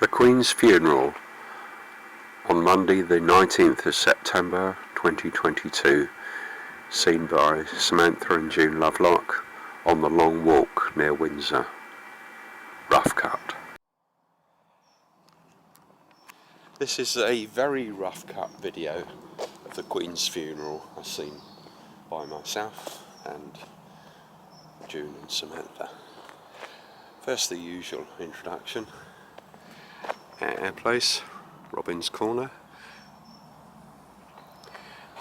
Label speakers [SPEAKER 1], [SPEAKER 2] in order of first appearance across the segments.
[SPEAKER 1] The Queen's funeral on Monday the 19th of September 2022, seen by Samantha and June Lovelock on the long walk near Windsor. Rough cut. This is a very rough cut video of the Queen's funeral as seen by myself and June and Samantha. First, the usual introduction. Our place, Robin's Corner.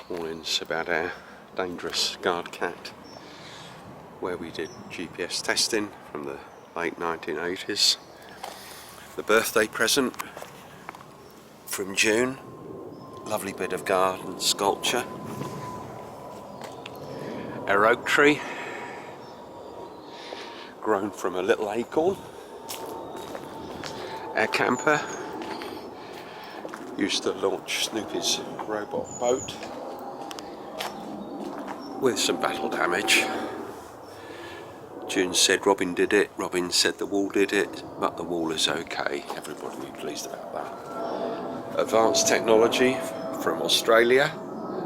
[SPEAKER 1] Warnings about our dangerous guard cat, where we did GPS testing from the late 1980s. The birthday present from June, lovely bit of garden sculpture. Our oak tree, grown from a little acorn. Our camper, used to launch Snoopy's robot boat with some battle damage. June said Robin did it, Robin said the wall did it, but the wall is okay. Everybody will be pleased about that. Advanced technology from Australia,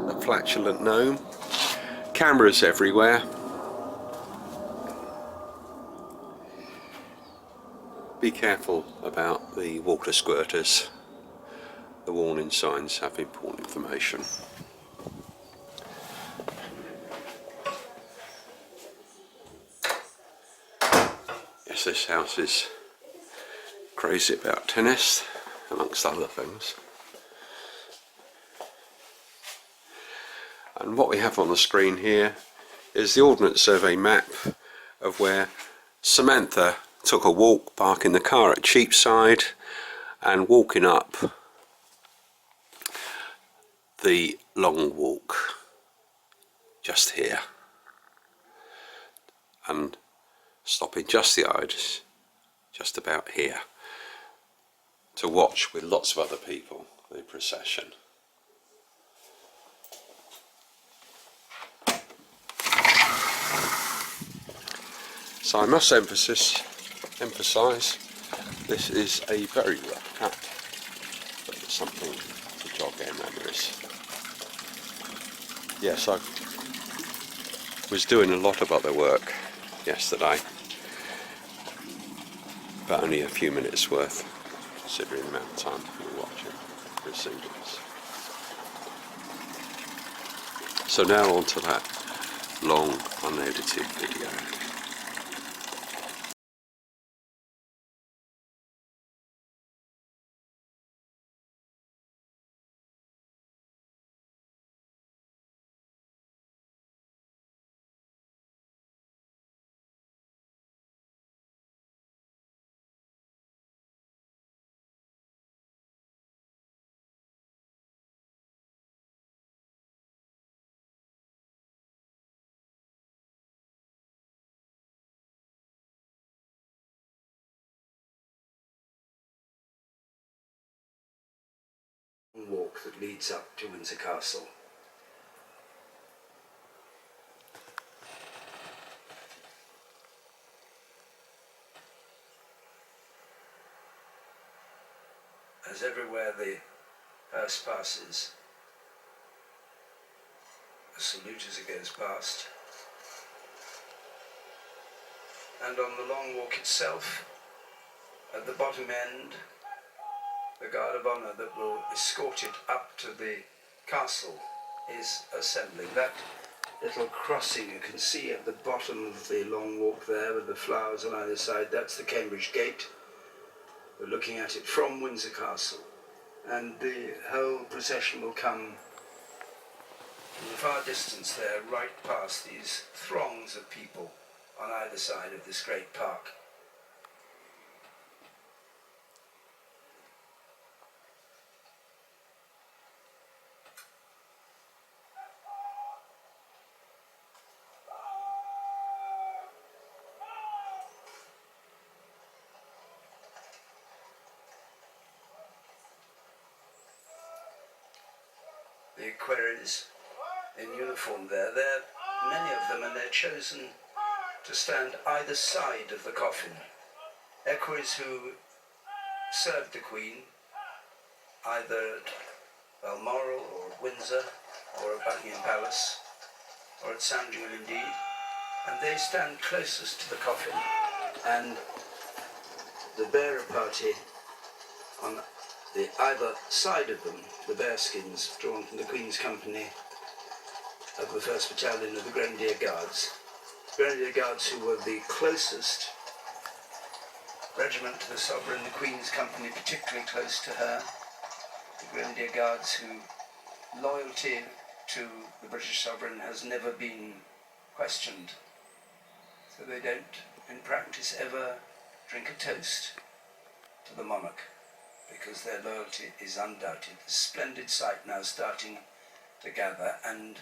[SPEAKER 1] a flatulent gnome, cameras everywhere. Be careful about the water squirters. The warning signs have important information. Yes, this house is crazy about tennis, amongst other things. And what we have on the screen here is the Ordnance Survey map of where Samantha took a walk, parking the car at Cheapside and walking up the long walk just here and stopping just the eyes just about here to watch with lots of other people the procession. So I must emphasise this is a very rough cut, but it's something to jog our memories. Yes, I was doing a lot of other work yesterday, but only a few minutes worth considering the amount of time we were watching proceedings. So now on to that long unedited video.
[SPEAKER 2] Walk that leads up to Windsor Castle. As everywhere the hearse passes, a salute as it goes past. And on the long walk itself, at the bottom end, the guard of honour that will escort it up to the castle is assembling. That little crossing you can see at the bottom of the long walk there with the flowers on either side, that's the Cambridge Gate. We're looking at it from Windsor Castle, and the whole procession will come from the far distance there, right past these throngs of people on either side of this great park. The equerries in uniform there, many of them, and they're chosen to stand either side of the coffin. Equerries who served the Queen, either at Balmoral or at Windsor or at Buckingham Palace or at Sandringham indeed, and they stand closest to the coffin, and the bearer party on the either side of them, the bearskins drawn from the Queen's Company of the 1st Battalion of the Grenadier Guards. Grenadier Guards who were the closest regiment to the Sovereign, the Queen's Company particularly close to her, the Grenadier Guards who loyalty to the British Sovereign has never been questioned, so they don't in practice ever drink a toast to the monarch because their loyalty is undoubted. A splendid sight now starting to gather, and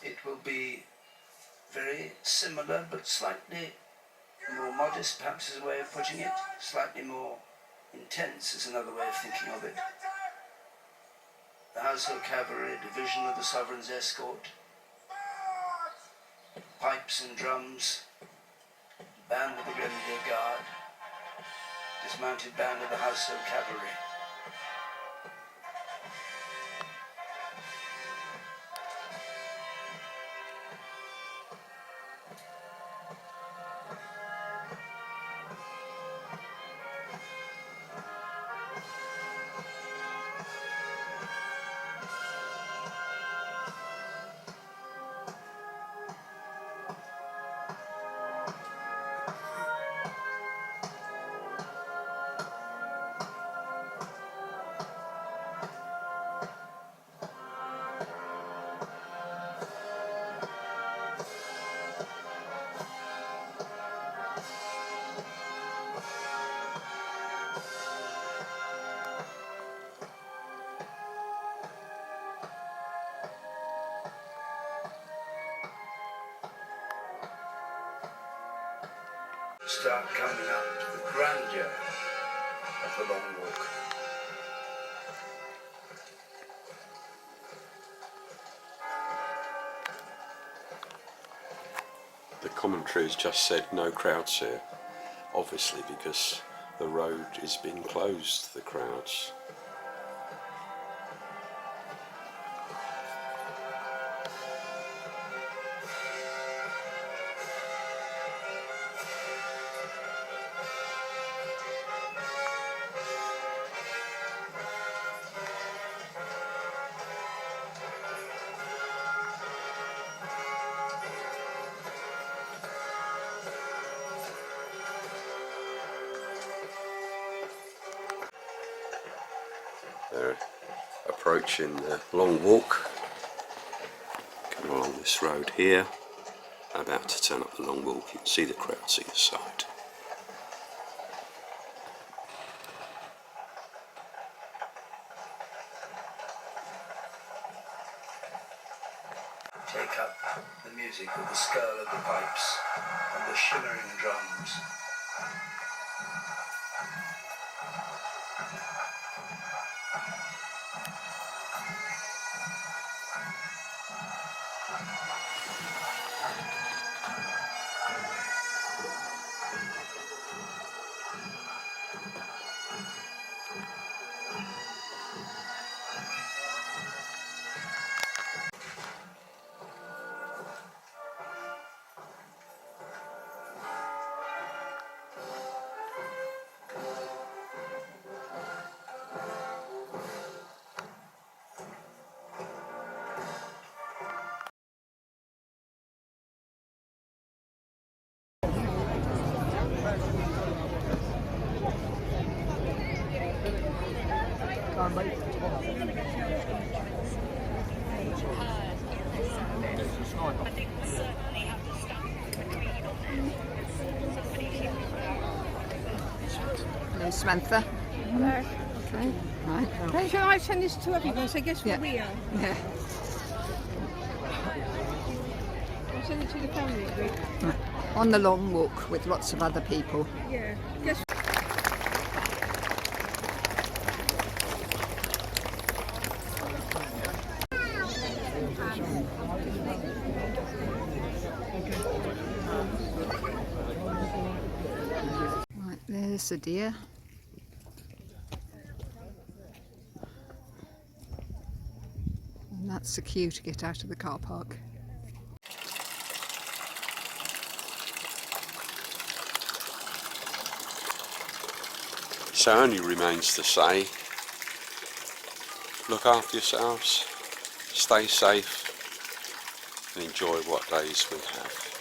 [SPEAKER 2] it will be very similar but slightly more modest, perhaps is a way of putting it, slightly more intense is another way of thinking of it. The Household Cavalry, division of the Sovereign's escort, pipes and drums, band of the Grenadier Guard, dismounted band of the Household Cavalry. Start coming up to the grandeur of the Long Walk.
[SPEAKER 1] The commentary has just said no crowds here, obviously because the road has been closed to the crowds. They're approaching the Long Walk, coming along this road here, about to turn up the Long Walk. You can see the crowds either side.
[SPEAKER 2] Take up the music with the skirl of the pipes and the shimmering drums.
[SPEAKER 3] Hello, Samantha.
[SPEAKER 4] Hello.
[SPEAKER 3] Okay, right. Okay.
[SPEAKER 4] Shall I send this to everyone so guess where we are?
[SPEAKER 3] Yeah.
[SPEAKER 4] I'll send it to the family group.
[SPEAKER 3] Right. On the Long Walk with lots of other people.
[SPEAKER 4] Yeah. Guess.
[SPEAKER 3] Right, there's the deer. That's the queue to get out of the car park.
[SPEAKER 1] So only remains to say, look after yourselves, stay safe and enjoy what days we have.